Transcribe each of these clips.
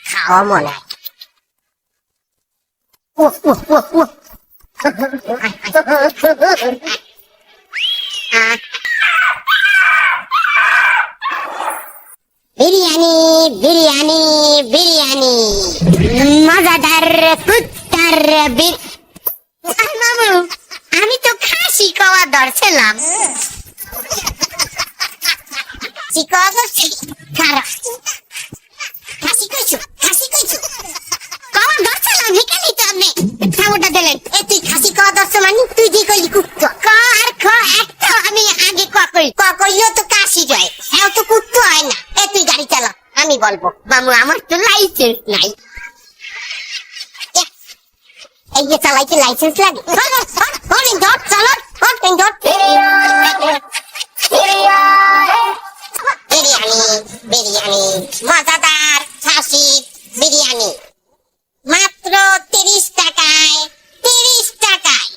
খাওয়া মনে হয়। বিরিয়ানি বিরিয়ানি বিরিয়ানি মজাদার কুত্তার মামু, আমি তো খাসি খাওয়া ধরছিলাম। খাসি কইছো খাসি কইছো খাওয়া ধরছিলাম, হেকালি তো আপনি খাওয়াটা দিলেন। তুই খাসি খাওয়া ধরছ মানে তুই যে কইলি কুত্ত একটা আমি আগে কইও তো কাশি যায়, হ্যাঁ তো কুত্ত হয় না। তুই গাড়ি চালা, আমি বলবো। মামু আমার তো লাইসেন্স নাই। এই যে চালাইতে লাইসেন্স লাগে। বিরিয়ানি বিরিয়ানি মজাদার খাসি বিরিয়ানি মাত্র 30 টাকায়। 30 টাকায়,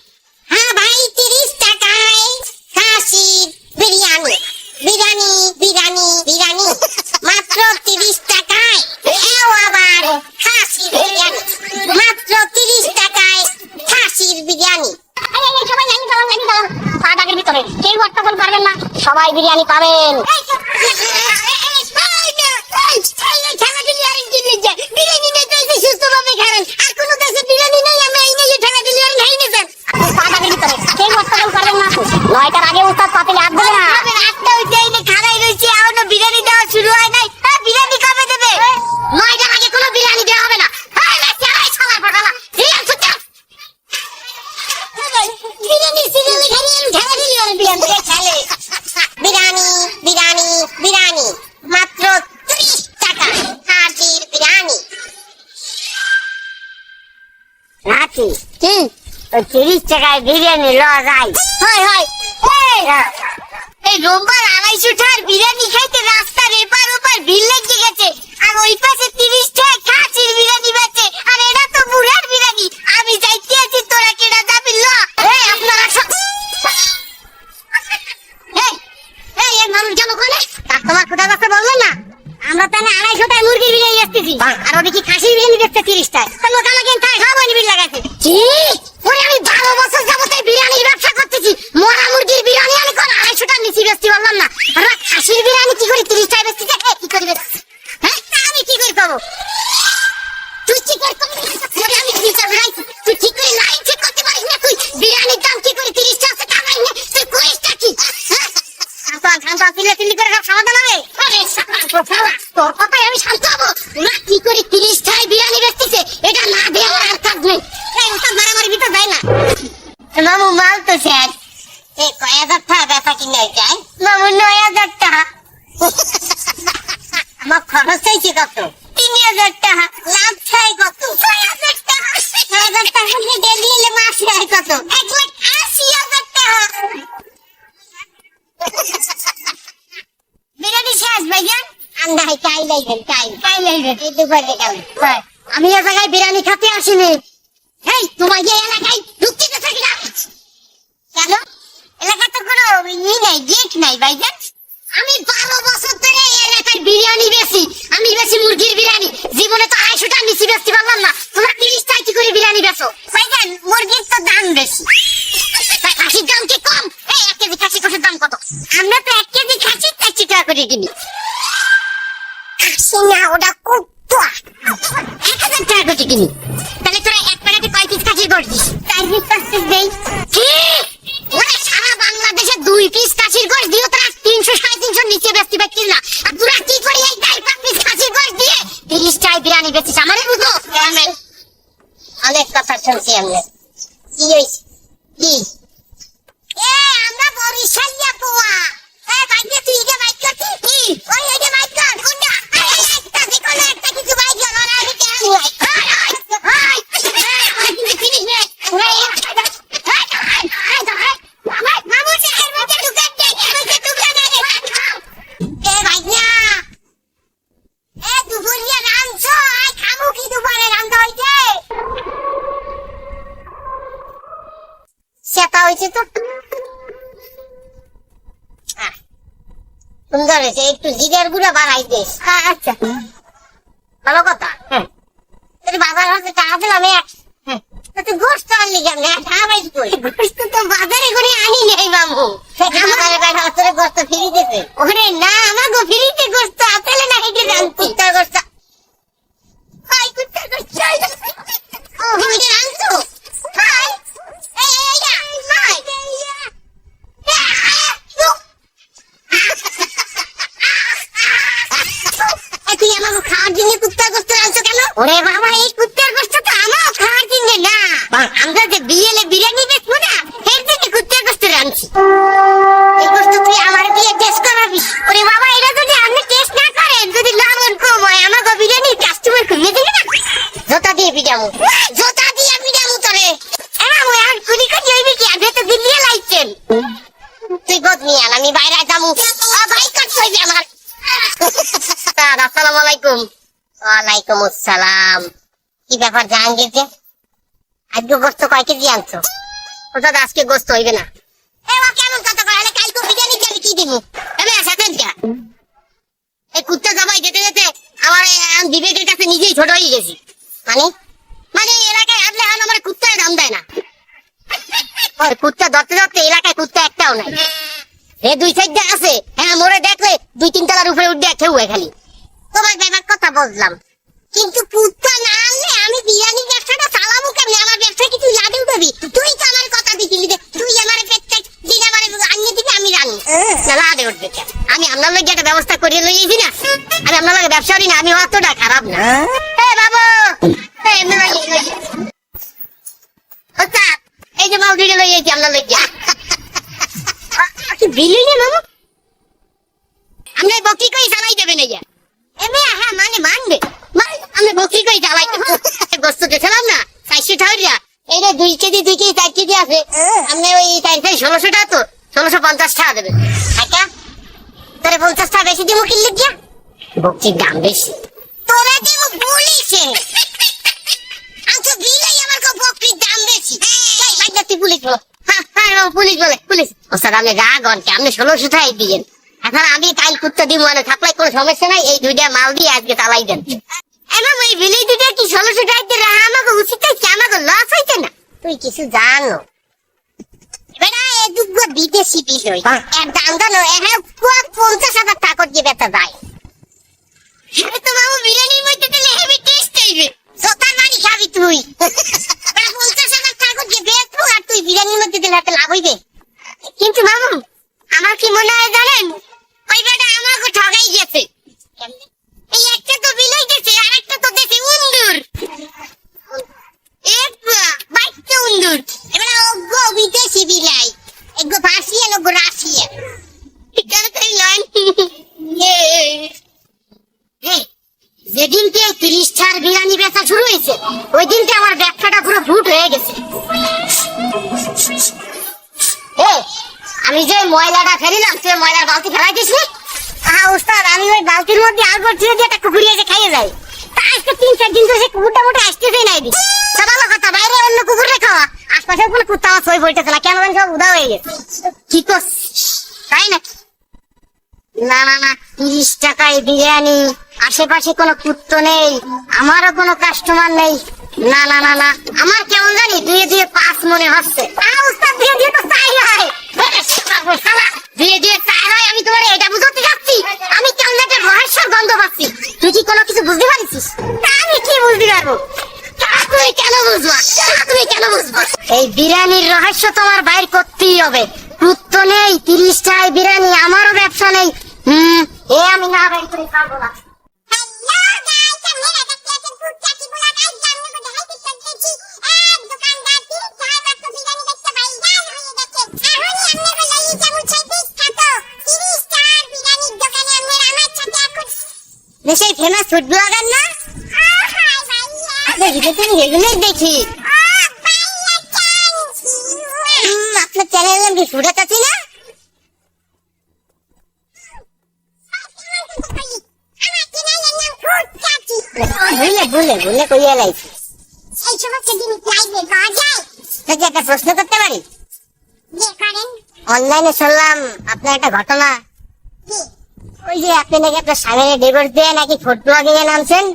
হ্যাঁ ভাই 30 টাকায় খাসি বিরিয়ানি বিরিয়ানি বিরিয়ানি বিরিয়ানি মাত্র 30 টাকায়। এও আবার খাসি বিরিয়ানি মাত্র 30 টাকায় খাসির বিরিয়ানি। কেউ একটা ফোন পারবেন না, সবাই বিরিয়ানি পাবেন। নয়টার আগে উস্তাদ পাতিলে হাত দেবে না। খাড়াই রয়েছে, এখনো বিরিয়ানি দেওয়া শুরু হয় নাই। বিরিয়ানি কবে দেবে? 9টার আগে কোনো বিরিয়ানি দেওয়া হবে না। বিরিয়ানি বিরিয়ানি বিরিয়ানি মাত্র 30 টাকা খাসির বিরিয়ানি। রাখি কি 30 টাকায় বিরিয়ানি লওয়া যায়? হয় হয়। এই রোববার 250 টাকার বিরিয়ানি খাইতে রাস্তার এপার ওপার ভিড় লেগে গেছে, আর ওই পাশে 30 টাকা খাসির বিরিয়ানি বেচে। আর এটা তো বুড়ার বিরিয়ানি। আমি যাইতে আছি, তোরা কেডা যাবি? ল আপনারা মানুষ জনগণে কাস্টমার কোথা কাছে বললেন না, আমরা তাহলে 250 টাকায় মুরগির বিরিয়ানি বেচতেছি, আর ওদিকে খাসির বিরিয়ানি বেচতে 30 টাকা। তাহলে কালাকেন তাই খাওয়ানি বিল লাগাইছে। কি ওরে, আমি 12 বছর যাবত বিরিয়ানির ব্যবসা করতেছি। মরা মুরগির বিরিয়ানি আমি কোন 250 টাকা নিচে বেচতে পারলাম না, আর খাসির বিরিয়ানি কি করে 30 টাকা বেচতে? কি করবে? হ্যাঁ আমি কি করে পাবো? তুই কি করে আমি বিচার রাইছি? তুই ঠিক করে লাইন চেক করতে পারিস না? তুই বিরিয়ানির দাম কি করে 30 টাকা কামাই না? তুই করিসটা কি? সমাধান হবে? তোর কথাই আমি শান্ত হবো না। কি করে 30 টাকায় বিরিয়ানি বেচতেছে, এটা না দিয়ে আমার আর কাজ নেই। মারামারি ভিতর দেয় না। মামু মাল তো শেষ। কয় হাজার টাকা বেচা কিনে যায়? মামু 9,000 টাকা। আমার খরচ চাইছে কত? 3,000 টাকা। লাভ চাই কত? 6,000 টাকা। 6,000 টাকা দিয়ে মাস চাই কত? 1,80,000 টাকা। বিরিয়ানি শেষ ভাইজান? আন্দা কাই লাইবেন, কাই লাইবেন। এই দুপুরে গেল। আমি এ জায়গায় বিরিয়ানি খেতে আসিনি। এই তোমার এই এলাকায় ঢুকতে থাকি না কেন? এলাকা তো কোনো নাই, গেট নাই ভাইজান। আমি 12 বছর ধরে এই এলাকায় বিরিয়ানি বেশি। আমি বেশি মুরগির বিরিয়ানি। জীবনে তো 250 টাকা নিচে বেচতে পারলাম না। তোমরা 30 টাকা কি করে বিরিয়ানি বেচো? ভাইজান মুরগির তো দাম বেশি, খাসির দাম কি কম? 1 কেজি খাসি কোষের দাম কত? আমরা তো 1 কেজি খাসি 40 টাকা করে কিনি। খাসি না, ওটা কুত্তা। 1,000 টাকা করে কিনি। তাহলে তোরা এক প্যাকেটে কয় পিস খাসির গোশ দিস? 4 পিস খাসির দেই। কি ওরা সারা বাংলাদেশে 2 পিস খাসির গোশ দিও, তোরা 300 350 নিচে বেচতে পারছিস না। আর তোরা কি করে এই 4 পিস খাসির গোশ দিয়ে 30 টাকায় বিরিয়ানি বেচিস? আমারে বুঝো। অনেক কথা শুনছি আমি। কি হইছে? কি আমরা বরিশালিয়া পোয়া। ভাইয়া তুই এটা বাইক করছিস? কি ওই এটা বাইক কর। কোনটা? একটা দেখো না, একটা কিছু বাইক কর। আর আমি কেন সেটা হয়েছে তো সুন্দর হয়েছে, একটু জিরার গুঁড়া বাড়াই দিস। আচ্ছা, ভালো কথা। তোর বাজার হচ্ছে টাকা দিলাম এক, তুই গোস্ত আনলি কেমন? গোস্ত তো বাজারে করে আনি নাই মামু। আমাদের বেটা তোর গোস্ত ফ্রি দিতে? ওরে না, আমাকে ফ্রিতে গোস্ত আসলে না, হেঁটে জান কুত্তার গোস্ত। কুত্তার গোস্ত ও হেঁটে আনছো? তুই আমাকে খাওয়ার জন্য কুত্তার গোস্ত আনছো কেন? ওরে বাবা, এই কুত্তার গোস্ত তো আমার খাওয়ার জন্য না, আমরা যে বিয়েলে বিরিয়ানি বেচবো না, এর জন্য কুত্তার গোস্ত আনছি। এই গোস্ত তুই আমার দিয়ে টেস্ট করাবি? ওরে বাবা, এটা যদি আপনি টেস্ট না করেন, যদি লবণ কম হয়, আমাকে বিরিয়ানির কাস্টমার কমে দেবে না। জোতা দিয়ে পিটামু, জোতা দিয়ে পিটামু তোরে। এমন আর কুড়ি কাজ হইবি কি? আপনি তো দিল্লি লাইছেন। তুই গোদ নিয়ে আন, আমি বাইরে যাবো। ভাই কাট হইবি আমার। আসসালামু আলাইকুম। ওয়ালাইকুম আসসালাম। কি ব্যাপার জাহাঙ্গীর যে? আজকে গোস্ত কয় কেজি আনছো? ওটা আজকে গোস্ত হইবে না। কেমন কথা কয়? কালকে বিরিয়ানি দিয়ে কি দিব? এই কুত্তা জবাই যেতে যেতে আমার বিবেকের কাছে নিজেই ছোট হয়ে গেছি। মানে মানে এলাকায় আসলে আমার কুত্তার দাম দেয় না। কুত্তা ধরতে ধরতে এলাকায় কুত্তা একটাও নাই। এ দুই সাইডে আছে, হ্যাঁ মোরে দেখলে 2-3 তলার উপরে উঠে খেয়ে খালি। তোমার ব্যাপার কথা বুঝলাম, কিন্তু কুত্তা না আনলে আমি বিরিয়ানির ব্যবসাটা চালাবো কেমনে? আমার ব্যবসা কিছু লাভে উঠাবি? তুই তো আমার কথা দিছিলি যে তুই আমার প্রত্যেক দিন আমার আনিয়ে দিবি, আমি জানি না লাভে উঠবে। আমি আপনার লগে একটা ব্যবস্থা করিয়ে লইয়েছি না, আমি আপনার লগে ব্যবসা করি না, আমি অতটা খারাপ না। বাবু এই যে মাল দিকে লইয়েছি আপনার লগে বিলি না মামা, আমরা বকরি কই চালাই দেবেন? এই হ্যাঁ মানে মানবে, আমরা বকরি কই চালাই গোস্ত দিয়েছিলাম না 400 টাকা। এই যে 2 কেজি 4 কেজি আছে, আপনি ওই 1600 টাকা, তো 1650 টাকা দেবেন। টাকা তোরে 50 টাকা বেশি দিব কিনলে গিয়া, বকরির দাম বেশি। তোরা দিব পুলিশে আচ্ছা বিলাই আমার কো বকরির দাম বেশি। এই বাইদা তুই পুলিশ বলো। পুলিশ বলে পুলিশ ওস্তাদ আপনি গা গনকে আপনি 1600 টাকাই দিয়েন। এখন আমি কাল কুত্তা দিব মানে থাকলে কোনো সমস্যা নাই, এই 2টা মাল দিয়ে আজকে চালাই দেন। এমন ওই বিলি 2টা কি 1600 টাকা দিয়ে রাখা আমাকে উচিত হয়েছে? আমাকে লস হয়েছে না? তুই কিছু জানো বেটা, এ দুটো বিদেশি বিষয়, এর দাম জানো? 50,000 টাকা দিয়ে বেচা যায়। তো মামু বিরিয়ানির মধ্যে দিলে হেভি টেস্ট হইবে, জোতার বাড়ি খাবি তুই। 50,000 টাকা দিয়ে বেচবো আর তুই বিরিয়ানির মধ্যে দিলে একটা লাভ হইবে। কিন্তু মামু আমার কি মনে হয় জানেন, ওই বেটা আমাকে ঠগাই গেছে। এই একটা তো বিলাই গেছে, আর একটা তো দেখে উন্দুর, বাইকটা উন্দুর। এবার অজ্ঞ বিদেশি বিলাই, এগো ভাসিয়ে লোক রাশিয়া যেদিনকে 30 টাকার বিরিয়ানি বেচা শুরু হয়েছে, ওই দিনকে আমার ব্যবসাটা পুরো ফুট হয়ে গেছে। আমি যে ময়লাটা ফেলিলাম, সে ময়লার বালতি ফেলাই দিস? হ্যাঁ ওস্তাদ, আমি ওই বালতির মধ্যে আলগর ছিঁড়ে দিয়ে একটা কুকুর এসে খাইয়ে যাই। তা আজকে 3-4 দিন তো সে কুকুরটা মোটা আসতেছেই নাই। দিস ভালো কথা, বাইরে অন্য কুকুরে খাওয়া, আশপাশের কোনো কুত্তা আমার সই পড়তেছে না, কেন সব উদা হয়ে গেছে। কি করছিস তাই নাকি? না না না, 30 টাকায় বিরিয়ানি, আশেপাশে কোনো কুত্তো নেই, আমারও কোনো কাস্টমার নেই। না না না না, আমার কেমন জানি 2 5 মনে হচ্ছে। উস্তাদ 2 তো 4 হয়, 2 4 হয়। আমি তোমার এটা বুঝতে যাচ্ছি, আমি কেমন একটা রহস্যের গন্ধ পাচ্ছি। তুই কি কোনো কিছু বুঝতে পারছিস? আমি কি বুঝতে পারবো? তুমি কেন বুঝবা? তুমি কেন বুঝবা? এই বিরিয়ানির রহস্য তোমার বাইর করতেই হবে। কুত্তো নেই, 30 টাকায় বিরিয়ানি, আমারও ব্যবসা নেই। আমি না বাইর করে খাবো না। সেই ফেমাস ফুড ব্লগার না? তুমি এগুলোই দেখি। আপনার চ্যানেল নাম কি ফুড চাচি না? ভুলে কইয়া লাইছি। এই সমস্ত জিনিস লাইভে পাওয়া যায়? একটা প্রশ্ন করতে পারি? অনলাইনে শুনলাম আপনার একটা ঘটনা, ওই যে আপনি নাকি আপনার স্বামীর ডিভোর্স দিয়ে নাকি ফুড ব্লগিং এ নামছেন।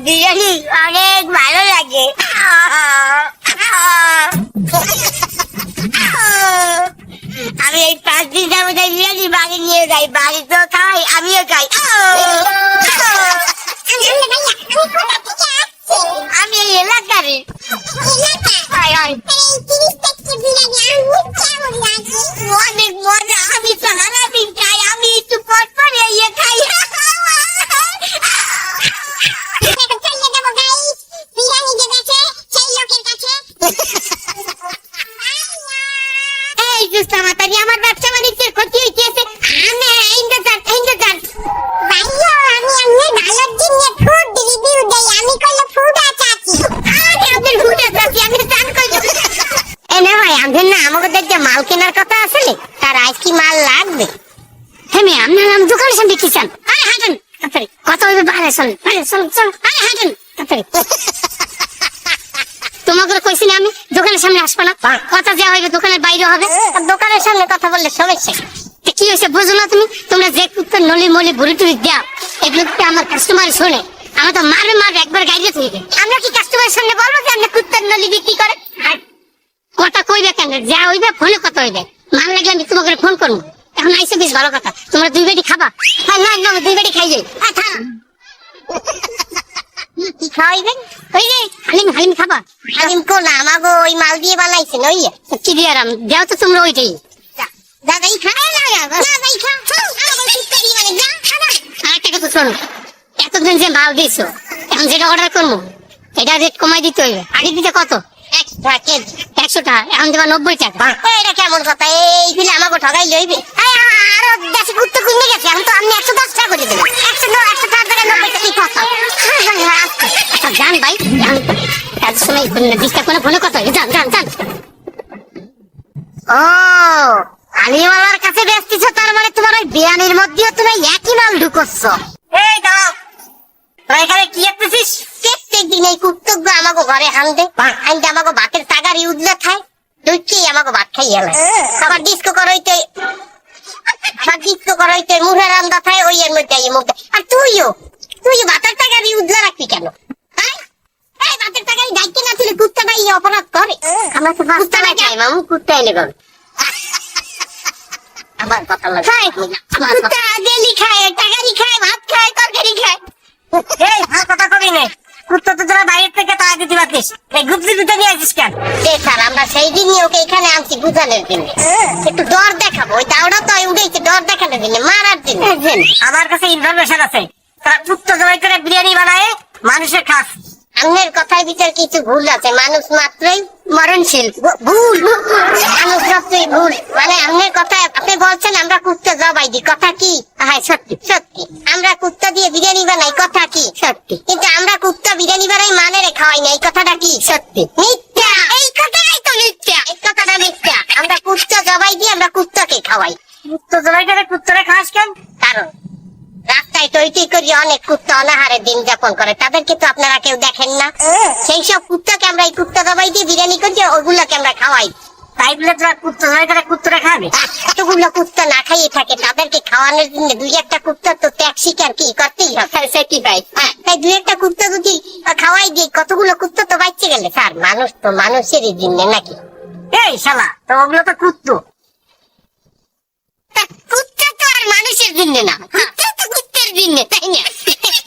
বিরিয়ানি অনেক ভালো লাগে। আমি এই 5 দিন যাবো বিরিয়ানি বাড়ি নিয়ে যাই, বাড়িতেও খাই আমিও খাই। আমি এই এলাকারই। অনেক মজা, আমি তো সারাদিন খাই, আমি একটু পর পর ইয়ে খাই। আমার ব্যবসা বাণিজ্যের ক্ষতি হইতেছে। আমাকে দেখতে মাল কেনার কথা আছে, তার আজ কি মাল লাগবে? হ্যাঁ আপনার নাম দোকানের সামনে কি চান? আরে হাঁটেন কথা হইবে, বাইরে চল চল, আরে হাঁটেন তোমাকে কইছি না আমি দোকানের সামনে আসবো না, কথা যা হইবে দোকানের বাইরে হবে। দোকানের সামনে কথা বললে সমস্যা কি হয়েছে বুঝো না তুমি? তোমরা যে কুত্তার নলি মলি বুড়ি টুড়ি দাও, এগুলো আমার কাস্টমার শোনে, আমার তো মারবে একবার গাইতে থেকে। আমরা কি কাস্টমারের সামনে বলবো যে আপনি কুত্তার নলি বিক্রি করে? কথা কইবে কেন? যা হইবে ফোনে কথা হইবে, মান লাগলে আমি তোমাকে ফোন করবো। এখন আইসে বেশ ভালো কথা, তোমরা 2 বেটি খাবা? হ্যাঁ না 2 বেটি খাই যাই। কি খাওয়াইবেন? ওই যে হালিম খাবা? হালিম কোন আমাগো ওই মাল দিয়ে বানাইছেন, ওই কি দিয়ে আরাম দেও তো তোমরা ওইটাই। দাদাই আরেকটা কথা শোনো, এতদিন যে মাল দিয়েছো, এখন যেটা অর্ডার করবো এটা রেট কমাই দিতে হইবে। আগে দিতে কত? 100 টাকা, এখন দেবা 90 টাকা। এটা কেমন কথা? এইগুলো আমাকে ঠগাই লইবে? আরো দেশে ঘুরতে ঘুরতে গেছে, এখন তো আপনি 110 টাকা করে দেবেন। 100 টাকা 90 টাকা কি কথা? আচ্ছা যান ভাই, এত সময় ডিস্টার্ব করে ফোনে কথা হইবে, যান। ও আলিওয়ালার কাছে বেচতেছ, তার মানে তোমার ওই বিয়ানির মধ্যেও তুমি একই মাল ঢুকছো। এই দাও, এখানে কি করতেছিস? প্রত্যেকদিন এই কুত্তজ্ঞ আমাকে ঘরে হানদে, আমাকে ভাতের টাকার ইউজলা খায়, দুইকেই আমাকে ভাত খাই এলে। আবার ডিস্কো করইতে মুখের রান্দা খায়, ওই এর মধ্যে মুখ। আর তুইও ভাতের টাকার ইউজলা রাখবি কেন? ভাতের টাকার দায়িত্ব না তুলে কুত্তাটা এই অপরাধ করে। আমরা তো কুত্তা না খাই মামু, কুত্তা এলে গেল আমার কথা লাগে। কুত্তা ডেলি খায়, টাকারি খায়, ভাত খায়, তরকারি খায়। এই ভাত কথা কবি নে, কুত্তা তো তোরা বাইরের থেকে তাড়া দিতে পারতিস, এই গুপ্তি দুটো নিয়ে আসিস কেন? স্যার আমরা সেই দিনই ওকে এখানে আনছি বুঝানোর জন্য, একটু ডর দেখাবো। ওই দাওড়া তো উঠেছে ডর দেখানোর জন্য, মারার জন্য। আমার কাছে ইনফরমেশন আছে, তারা কুত্তা জবাই করে বিরিয়ানি বানায় মানুষের খাস। আপনার কথার ভিতর কিছু ভুল আছে, মানুষ মাত্রই মরণশীল। ভুল, মানুষ মাত্রই ভুল। মানে আপনার কথা, আপনি বলছেন আমরা কুত্তা জবাই দিই, কথা কি? হ্যাঁ সত্যি, আমরা কুত্তা দিয়ে বিরিয়ানি বানাই, কথা কি? সত্যি। কিন্তু আমরা কুত্তা বিরিয়ানি বানাই মানে রে খাওয়াই না, এই কথাটা কি? সত্যি। মিথ্যা, এই কথাটাই তো মিথ্যা, এই কথাটা মিথ্যা। আমরা কুত্তা জবাই দিই, আমরা কুত্তাকে খাওয়াই। কুত্তা জবাই করে কুত্তারে খাস কেন? কারণ রাস্তায় তৈরি করি অনেক কুত্তা অনাহারে দিন যাপন করে, তাদেরকে তো আপনারা কেউ দেখেন না। সেই সব কুত্তাকে আমরা এই কুত্তা জবাই দিয়ে বিরিয়ানি করি, ওগুলাকে আমরা খাওয়াই। তাই বলে তোরা কুত্তা জবাই করে কুত্তরা খাবে? এতগুলো কুত্তা না খাইয়ে থাকে, তাদেরকে খাওয়ানোর জন্য দুই একটা কুত্তা তো ত্যাগ স্বীকার কি করতেই হবে। সে কি ভাই, তাই দুই একটা কুত্তা যদি খাওয়াই দিই, কতগুলো কুত্তা তো বাঁচতে গেলে। স্যার, মানুষ তো মানুষেরই জিন্নে নাকি? এই শালা, তো ওগুলো তো কুত্তো। কুত্তা তো আর মানুষের জিন্নে না, কুত্তা তো কুত্তার জিন্নে, তাই না?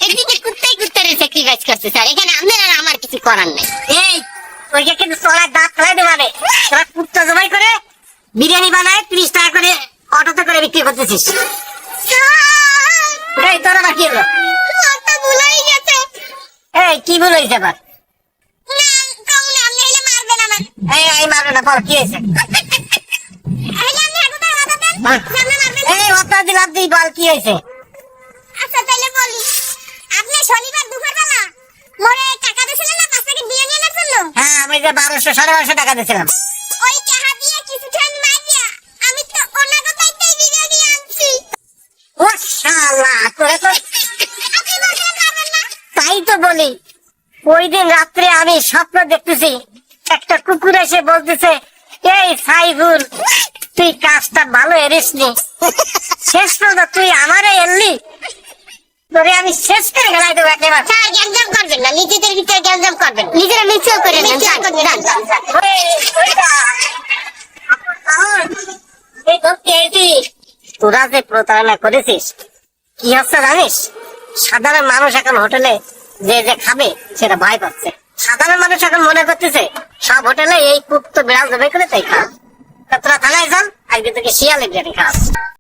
এদিকে কুত্তাই কুত্তারে স্যাক্রিফাইস করছে স্যার, এখানে আপনার আর আমার কিছু করার নেই। এই ওইকে কিন্তু তোরা দাঁত ফেলাই দেবে। তোরা কুত্তা জবাই করে বিরিয়ানি বানায় 30 টাকা করে অটোতে করে বিক্রি করতেছিস। এই তোরা বাকি হলো। কথা ভুলাই গেছে। এই কি ভুল হয়েছে আবার? না, কাউনে আপনি হলে মারবেন আমার। এই মারবে না, বল কি হয়েছে? হলে আপনি আগে দাঁড়া দেন, সামনে মারবেন। এই অত্যাচার দিলাম, তুই বল কি হয়েছে? আচ্ছা তাহলে বলি, আপনি শনিবার দুপুরবেলা মোরে টাকা দিয়েছিলেন না 5 প্যাকেট বিরিয়ানি আনার জন্য? হ্যাঁ, আমি যে 1200 টাকা দিয়েছিলাম। ওই টাকা দিয়ে কিছুক্ষণ মারিয়া আমি তো অনাগতাইতেই বিরিয়ানি আনছি। ও শালা, তোরা তো আপনি বলতে পারবেন না? তাই তো বলি, ওই দিন রাত্রে আমি স্বপ্ন দেখতেছি, একটা কুকুর এসে বলতেছে, এই সাইফুল, তুই কাজটা ভালো এরিসনি, শেষ পর্যন্ত তুই আমারে এলি, তোরে আমি শেষ করে ফেলাই দেবো একেবারে। স্যার, গ্যাঞ্জাম করবেন না, নিজেদের ভিতরে গ্যাঞ্জাম করবেন, নিজেরা মিছিল করে নেন। তোরা যে প্রতারণা করেছিস, কি হচ্ছে জানিস? সাধারণ মানুষ এখন হোটেলে যে যে খাবে সেটা ভয় পাচ্ছে। সাধারণ মানুষ এখন মনে করতেছে সব হোটেলে এই কুত্তো বিড়াল জবাই করে তাই খাওয়া। তোরা থানায় যান, আজকে তোকে শিয়ালে বিরিয়ানি খাওয়া।